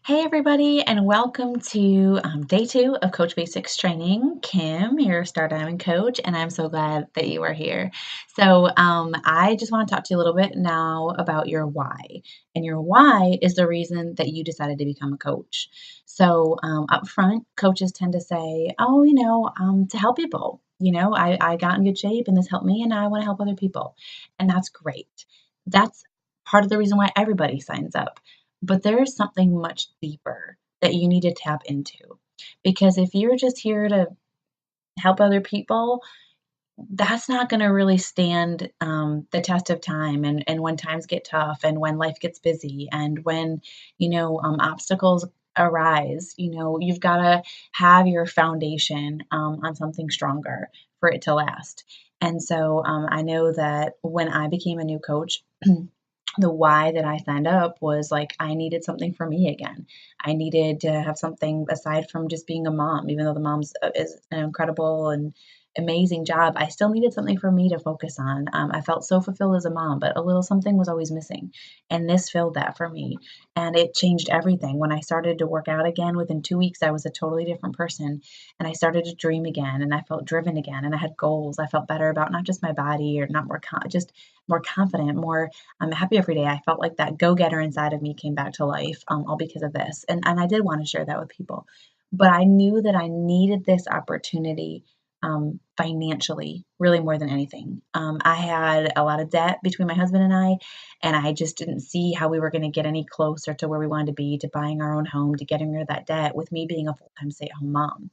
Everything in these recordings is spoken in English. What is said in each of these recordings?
Hey, everybody, and welcome to day two of Coach Basics training. Kim, your Star Diamond coach, and I'm so glad that you are here. I just want to talk to you a little bit now about your why. And your why is the reason that you decided to become a coach. Up front, coaches tend to say, oh, to help people. I got in good shape and this helped me, and now I want to help other people. And that's great. That's part of the reason why everybody signs up. But there's something much deeper that you need to tap into. Because if you're just here to help other people, that's not going to really stand the test of time. And when times get tough and when life gets busy and when, obstacles arise, you've got to have your foundation on something stronger for it to last. I know that when I became a new coach, the why that I signed up was like I needed something for me again. I needed to have something aside from just being a mom, even though the mom's is an incredible and amazing job. I still needed something for me to focus on. I felt so fulfilled as a mom, but a little something was always missing. And this filled that for me. And it changed everything. When I started to work out again, within 2 weeks, I was a totally different person. And I started to dream again. And I felt driven again. And I had goals. I felt better about not just my body or not more, just more confident, more I'm happy every day. I felt like that go-getter inside of me came back to life, all because of this. And I did want to share that with people. But I knew that I needed this opportunity financially, really more than anything. I had a lot of debt between my husband and I just didn't see how we were going to get any closer to where we wanted to be, to buying our own home, to getting rid of that debt with me being a full-time stay-at-home mom.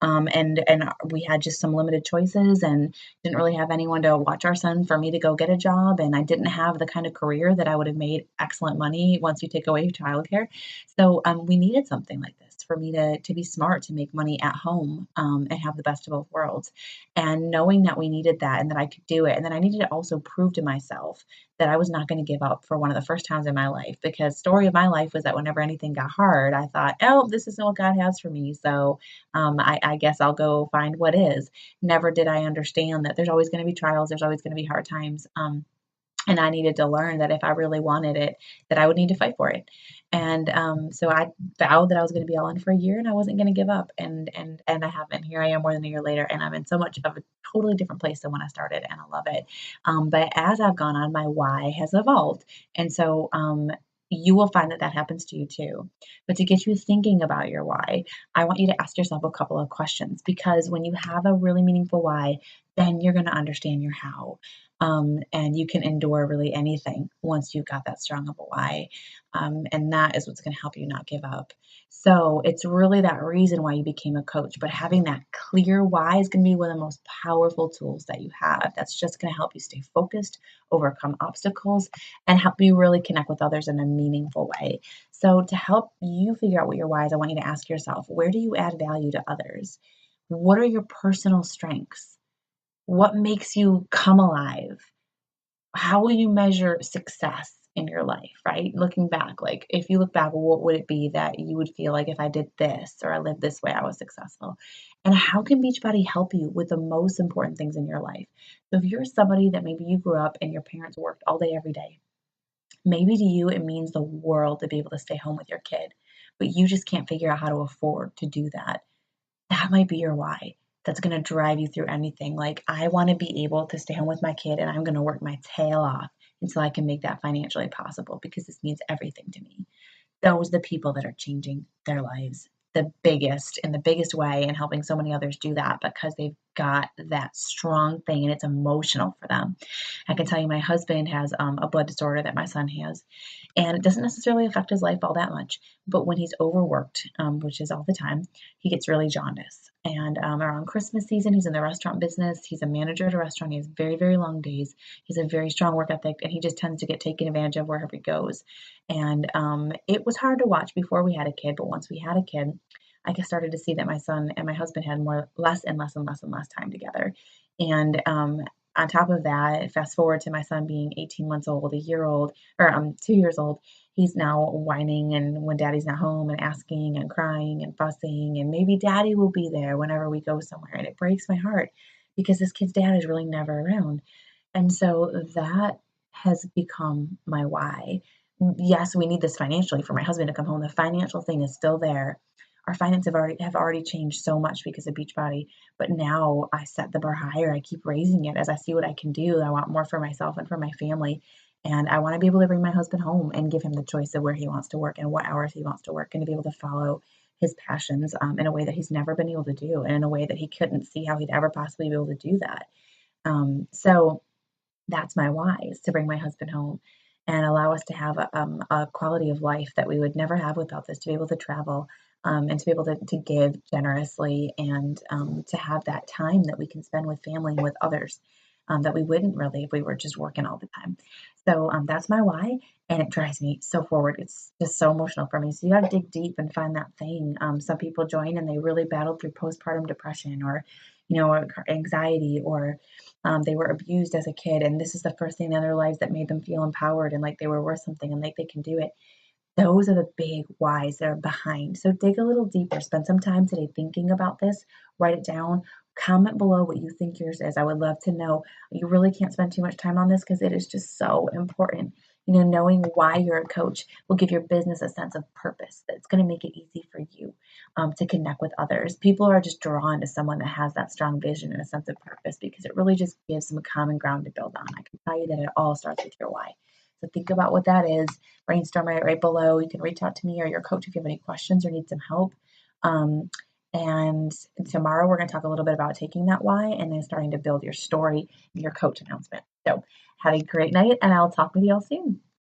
And we had just some limited choices and didn't really have anyone to watch our son for me to go get a job. And I didn't have the kind of career that I would have made excellent money once you take away childcare. We needed something like this for me to be smart, to make money at home and have the best of both worlds. And knowing that we needed that and that I could do it. And then I needed to also prove to myself that I was not going to give up for one of the first times in my life, because story of my life was that whenever anything got hard, I thought, oh, this isn't what God has for me. I guess I'll go find what is. Never did I understand that there's always going to be trials, there's always going to be hard times. And I needed to learn that if I really wanted it, that I would need to fight for it. So I vowed that I was going to be all in for a year and I wasn't going to give up. And I haven't. Here I am more than a year later, and I'm in so much of a totally different place than when I started, and I love it. But as I've gone on, my why has evolved, and you will find that that happens to you too. But to get you thinking about your why, I want you to ask yourself a couple of questions, because when you have a really meaningful why, then you're going to understand your how. And you can endure really anything once you've got that strong of a why. And that is what's going to help you not give up. So it's really that reason why you became a coach. But having that clear why is going to be one of the most powerful tools that you have. That's just going to help you stay focused, overcome obstacles, and help you really connect with others in a meaningful way. So to help you figure out what your why is, I want you to ask yourself, where do you add value to others? What are your personal strengths? What makes you come alive? How will you measure success in your life, right? Looking back, like if you look back, what would it be that you would feel like if I did this or I lived this way, I was successful? And how can Beachbody help you with the most important things in your life? So if you're somebody that maybe you grew up and your parents worked all day, every day, maybe to you it means the world to be able to stay home with your kid, but you just can't figure out how to afford to do that. That might be your why. That's going to drive you through anything. Like, I want to be able to stay home with my kid and I'm going to work my tail off until I can make that financially possible, because this means everything to me. Those are the people that are changing their lives the biggest, in the biggest way, and helping so many others do that because they've got that strong thing and it's emotional for them. I can tell you, my husband has a blood disorder that my son has, and it doesn't necessarily affect his life all that much. But when he's overworked, which is all the time, he gets really jaundice. And around Christmas season, he's in the restaurant business. He's a manager at a restaurant. He has very, very long days. He's a very strong work ethic, and he just tends to get taken advantage of wherever he goes. And it was hard to watch before we had a kid, but once we had a kid, I just started to see that my son and my husband had less and less and less and less time together. And on top of that, fast forward to my son being 18 months old, a year old, or 2 years old, he's now whining and when daddy's not home and asking and crying and fussing, and maybe daddy will be there whenever we go somewhere. And it breaks my heart because this kid's dad is really never around. And so that has become my why. yes, we need this financially for my husband to come home. The financial thing is still there. Our finances have already changed so much because of Beachbody, but now I set the bar higher. I keep raising it as I see what I can do. I want more for myself and for my family, and I want to be able to bring my husband home and give him the choice of where he wants to work and what hours he wants to work, and to be able to follow his passions in a way that he's never been able to do, and in a way that he couldn't see how he'd ever possibly be able to do that. So that's my why, is to bring my husband home and allow us to have a quality of life that we would never have without this, to be able to travel, and to be able to give generously, and to have that time that we can spend with family and with others, that we wouldn't really if we were just working all the time. So that's my why, and it drives me so forward. It's just so emotional for me. So you got to dig deep and find that thing. Some people join and they really battled through postpartum depression, or or anxiety, or they were abused as a kid, and this is the first thing in their lives that made them feel empowered and like they were worth something and like they can do it. Those are the big whys that are behind. So dig a little deeper. Spend some time today thinking about this. Write it down. Comment below what you think yours is. I would love to know. You really can't spend too much time on this because it is just so important. Knowing why you're a coach will give your business a sense of purpose. That's going to make it easy for you to connect with others. People are just drawn to someone that has that strong vision and a sense of purpose, because it really just gives them a common ground to build on. I can tell you that it all starts with your why. So think about what that is. Brainstorm it right below. You can reach out to me or your coach if you have any questions or need some help. Um, and tomorrow we're going to talk a little bit about taking that why and then starting to build your story and your coach announcement. So have a great night, and I'll talk with you all soon.